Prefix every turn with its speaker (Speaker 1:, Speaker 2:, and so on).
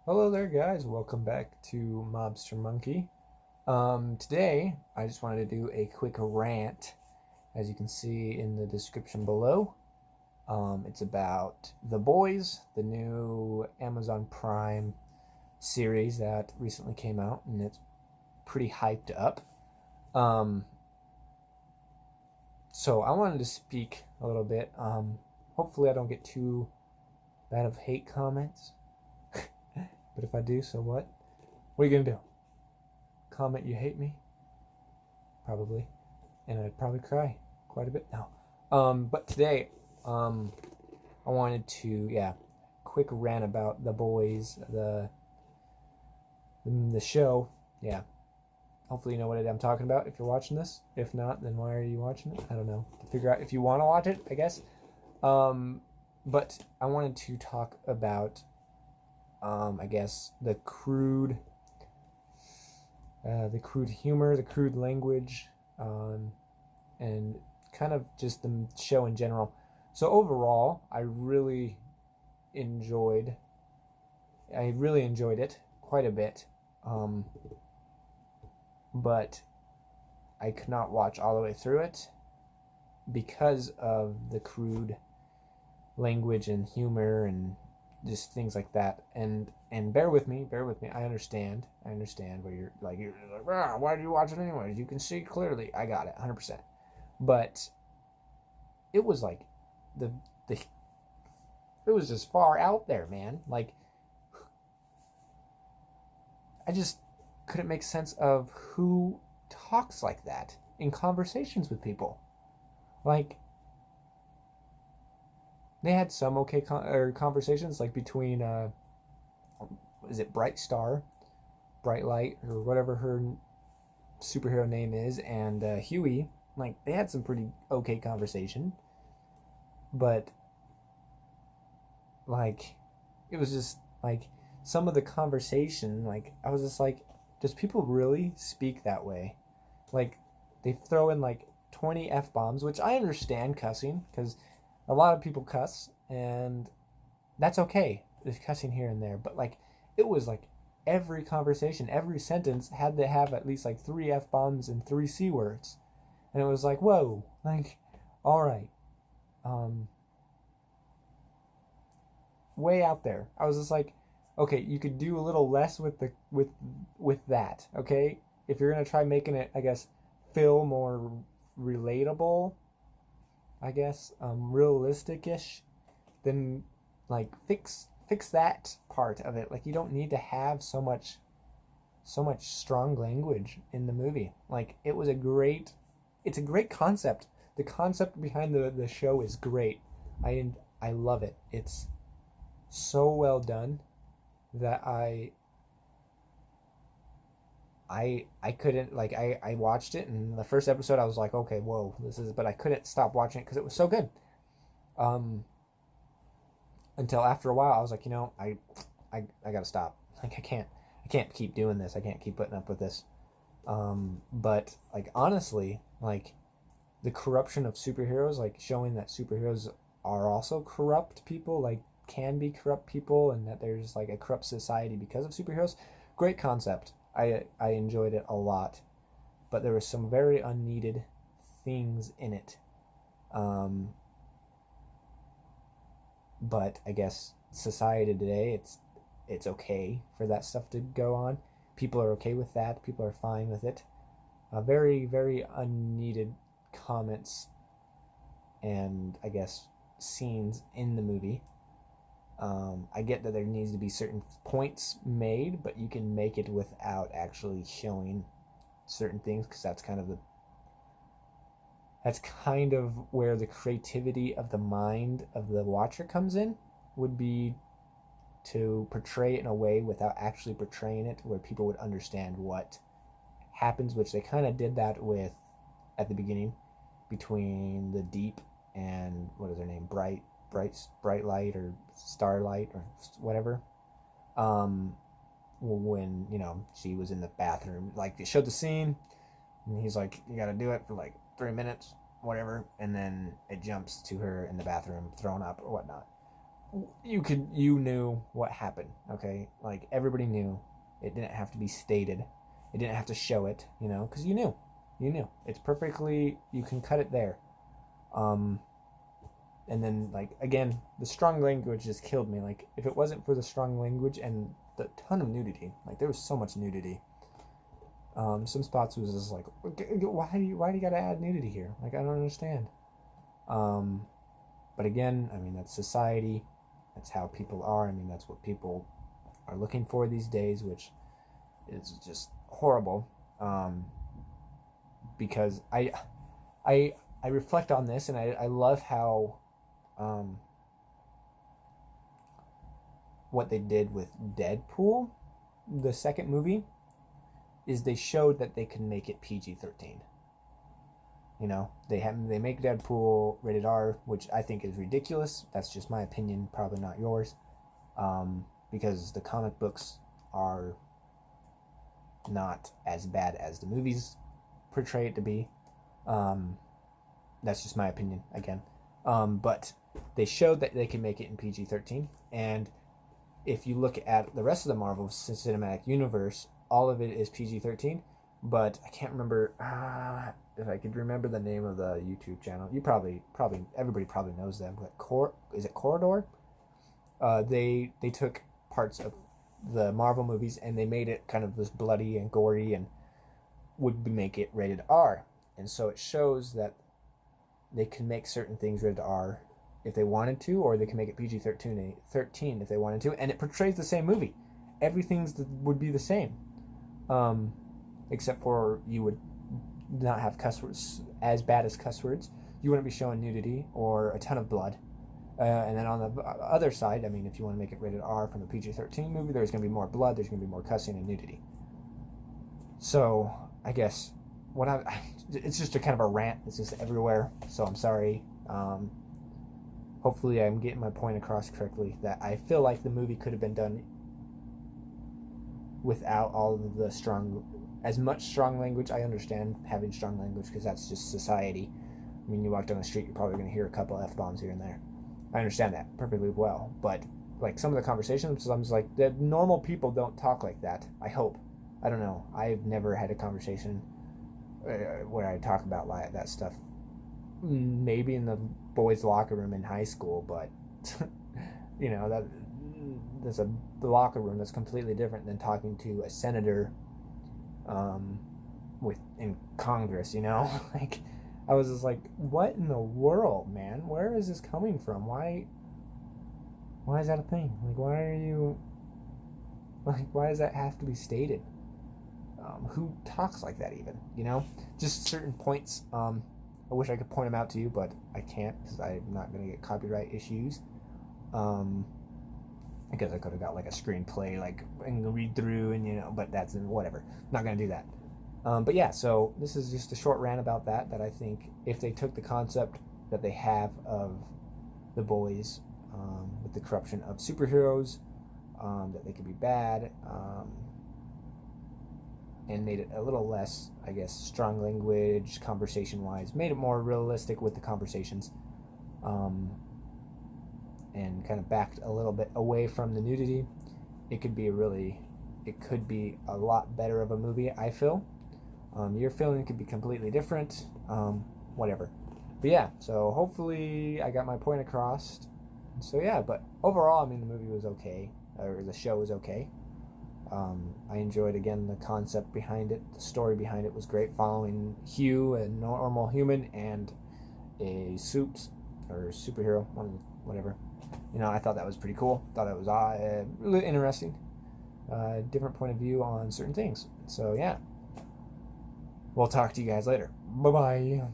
Speaker 1: Hello there, guys. Welcome back to Mobster Monkey. Today, I just wanted to do a quick rant, as you can see in the description below. It's about The Boys, the new Amazon Prime series that recently came out, and it's pretty hyped up. Um, so I wanted to speak a little bit. Hopefully, I don't get too bad of hate comments, but if I do, so what? What are you gonna do? Comment you hate me? Probably. And I'd probably cry quite a bit now. But today, I wanted to, quick rant about The Boys, the show. Yeah. Hopefully you know what I'm talking about if you're watching this. If not, then why are you watching it? I don't know. To figure out if you want to watch it, I guess. But I wanted to talk about, I guess, the crude humor, the crude language, and kind of just the show in general. So overall, enjoyed. I really enjoyed it quite a bit, but I could not watch all the way through it because of the crude language and humor and just things like that. And bear with me. I understand where you're like why do you watch it anyways? You can see clearly. I got it 100%. But it was like the it was just far out there, man. Like, I just couldn't make sense of who talks like that in conversations with people. Like, they had some okay conversations, like between is it Bright Light, or whatever her superhero name is, and Huey. Like, they had some pretty okay conversation, but like, it was just like some of the conversation. Like, I was just like, does people really speak that way? Like, they throw in like 20 f bombs, which I understand cussing because a lot of people cuss, and that's okay. There's cussing here and there, but like, it was like every conversation, every sentence had to have at least like 3 f bombs and 3 c words, and it was like, whoa, like, all right, um, way out there. I was just like, okay, you could do a little less with that, okay? If you're gonna try making it, I guess, feel more relatable, I guess, realistic-ish, then like fix that part of it. Like, you don't need to have so much strong language in the movie. Like, it's a great concept. The concept behind the show is great. I love it. It's so well done that I couldn't, like, I watched it, and the first episode I was like, okay, whoa, but I couldn't stop watching it because it was so good. Um, until after a while I was like, I gotta stop. Like, I can't keep doing this. I can't keep putting up with this. But like, honestly, like, the corruption of superheroes, like showing that superheroes are also corrupt people, like can be corrupt people, and that there's like a corrupt society because of superheroes. Great concept. I enjoyed it a lot, but there were some very unneeded things in it. Um, but I guess society today, it's okay for that stuff to go on. People are okay with that. People are fine with it. Very, very unneeded comments and, I guess, scenes in the movie. I get that there needs to be certain points made, but you can make it without actually showing certain things, because that's kind of where the creativity of the mind of the watcher comes in. Would be to portray it in a way without actually portraying it, where people would understand what happens, which they kind of did that with at the beginning between the Deep and, what is her name, Bright Light or Starlight or whatever. Um, when she was in the bathroom, like, they showed the scene, and he's like, you got to do it for like 3 minutes, whatever, and then it jumps to her in the bathroom, thrown up or whatnot. you knew what happened, okay? Like everybody knew. It didn't have to be stated. It didn't have to show it, because you knew. It's perfectly. You can cut it there. Um, and then like again, the strong language just killed me. Like if it wasn't for the strong language and the ton of nudity, like there was so much nudity. Some spots was just like, why do you gotta add nudity here? Like I don't understand. Um, but again, I mean that's society. That's how people are. I mean that's what people are looking for these days, which is just horrible. Because I I reflect on this and I love how um, what they did with Deadpool, the second movie, is they showed that they can make it PG-13. They make Deadpool rated R, which I think is ridiculous. That's just my opinion, probably not yours, because the comic books are not as bad as the movies portray it to be. That's just my opinion again. But they showed that they can make it in PG-13, and if you look at the rest of the Marvel Cinematic Universe, all of it is PG-13. But I can't remember if I could remember the name of the YouTube channel. You probably everybody probably knows them. But is it Corridor? They took parts of the Marvel movies and they made it kind of this bloody and gory and would make it rated R. And so it shows that they can make certain things rated R if they wanted to, or they can make it PG-13 if they wanted to, and it portrays the same movie. Would be the same, except for you would not have cuss words as bad as cuss words. You wouldn't be showing nudity or a ton of blood. And then on the other side, I mean, if you want to make it rated R from a PG-13 movie, there's going to be more blood, there's going to be more cussing and nudity. So I guess it's just a kind of a rant. It's just everywhere. So I'm sorry. Hopefully I'm getting my point across correctly, that I feel like the movie could have been done without all of the as much strong language. I understand having strong language because that's just society. I mean, you walk down the street, you're probably going to hear a couple F-bombs here and there. I understand that perfectly well. But like some of the conversations, I'm just like, the normal people don't talk like that. I hope. I don't know. I've never had a conversation where I talk about that stuff. Maybe in the boys' locker room in high school, but that's a locker room that's completely different than talking to a senator in Congress. Like I was just like, what in the world, man? Where is this coming from? Why is that a thing? Like, why does that have to be stated? Who talks like that even? Just certain points. I wish I could point them out to you, but I can't because I'm not going to get copyright issues. Because I could have got like a screenplay, and read through, and but that's whatever. Not going to do that. But yeah, so this is just a short rant about that I think if they took the concept that they have of the boys with the corruption of superheroes, that they could be bad, and made it a little less, I guess, strong language, conversation-wise, made it more realistic with the conversations, and kind of backed a little bit away from the nudity, it could be a lot better of a movie, I feel. Your feeling could be completely different, whatever. But yeah, so hopefully I got my point across. So yeah, but overall, I mean, the movie was okay, or the show was okay. I enjoyed, again, the concept behind it. The story behind it was great, following Hugh, a normal human, and a superhero, whatever. I thought that was pretty cool. Thought it was really interesting. Different point of view on certain things. So yeah, we'll talk to you guys later. Bye-bye.